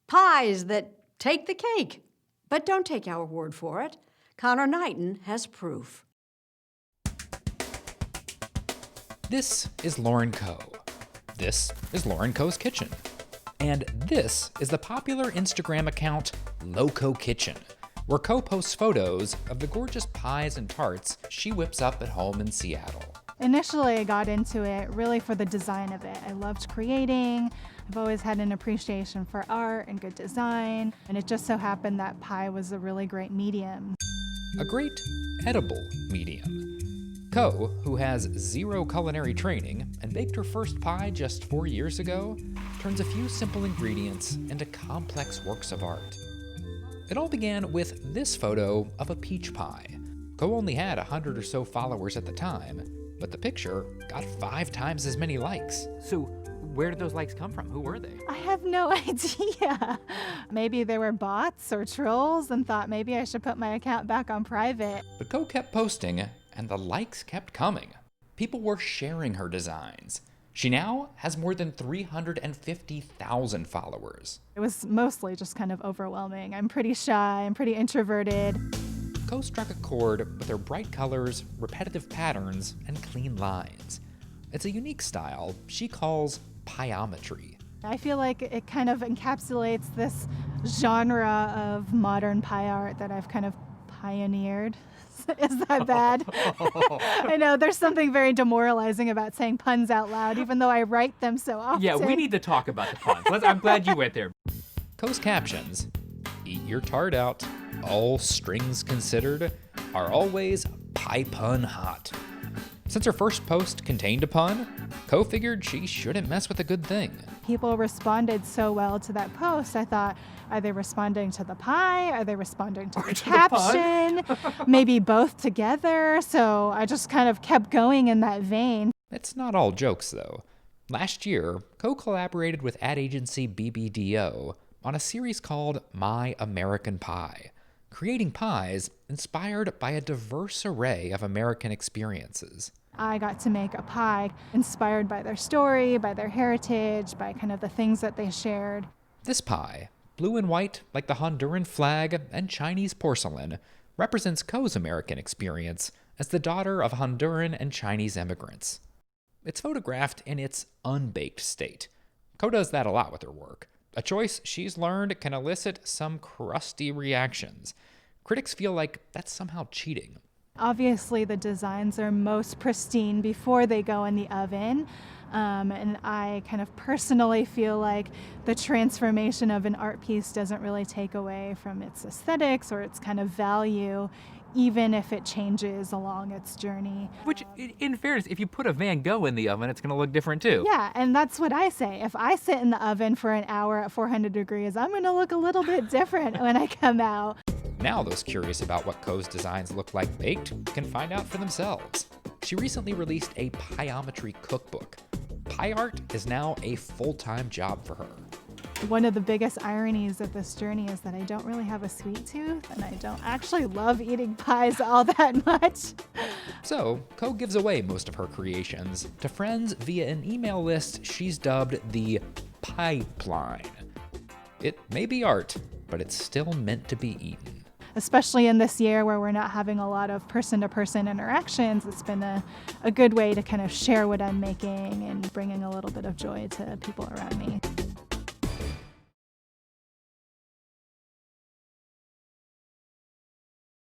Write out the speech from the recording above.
Pies that take the cake. But don't take our word for it. Connor Knighton has proof. This is Lauren Coe. This is Lauren Coe's Kitchen. And this is the popular Instagram account Loco Kitchen, where Coe posts photos of the gorgeous pies and tarts she whips up at home in Seattle. Initially, I got into it really for the design of it. I loved creating. I've always had an appreciation for art and good design, and it just so happened that pie was a really great medium. A great edible medium. Coe, who has zero culinary training and baked her first pie just 4 years ago, turns a few simple ingredients into complex works of art. It all began with this photo of a peach pie. Coe only had 100 or so followers at the time, but the picture got 5 times as many likes. So where did those likes come from? Who were they? I have no idea. Maybe they were bots or trolls and thought maybe I should put my account back on private. But Coe kept posting, and the likes kept coming. People were sharing her designs. She now has more than 350,000 followers. It was mostly just kind of overwhelming. I'm pretty shy, I'm pretty introverted. Coe struck a chord with her bright colors, repetitive patterns, and clean lines. It's a unique style she calls pieometry. I feel like it kind of encapsulates this genre of modern pie art that I've kind of pioneered. Is that bad? I know there's something very demoralizing about saying puns out loud, even though I write them so often. Yeah, we need to talk about the puns. I'm glad you went there. Coe's captions, "Eat your tart out, all strings considered, are always pie pun hot." Since her first post contained a pun, Coe figured she shouldn't mess with a good thing. People responded so well to that post, I thought, are they responding to the pie? Are they responding to the caption? Maybe both together? So I just kind of kept going in that vein. It's not all jokes, though. Last year, Coe collaborated with ad agency BBDO on a series called My American Pie, creating pies inspired by a diverse array of American experiences. I got to make a pie inspired by their story, by their heritage, by kind of the things that they shared. This pie, blue and white like the Honduran flag and Chinese porcelain, represents Coe's American experience as the daughter of Honduran and Chinese immigrants. It's photographed in its unbaked state. Coe does that a lot with her work, a choice she's learned can elicit some crusty reactions. Critics feel like that's somehow cheating. Obviously, the designs are most pristine before they go in the oven. And I kind of personally feel like the transformation of an art piece doesn't really take away from its aesthetics or its kind of value, even if it changes along its journey. Which, in fairness, if you put a Van Gogh in the oven, it's going to look different too. Yeah, and that's what I say. If I sit in the oven for an hour at 400 degrees, I'm going to look a little bit different when I come out. Now those curious about what Coe's designs look like baked can find out for themselves. She recently released a pieometry cookbook. Pie art is now a full-time job for her. One of the biggest ironies of this journey is that I don't really have a sweet tooth, and I don't actually love eating pies all that much. So, Coe gives away most of her creations to friends via an email list she's dubbed the Pipeline. It may be art, but it's still meant to be eaten. Especially in this year where we're not having a lot of person-to-person interactions, it's been a good way to kind of share what I'm making and bringing a little bit of joy to people around me.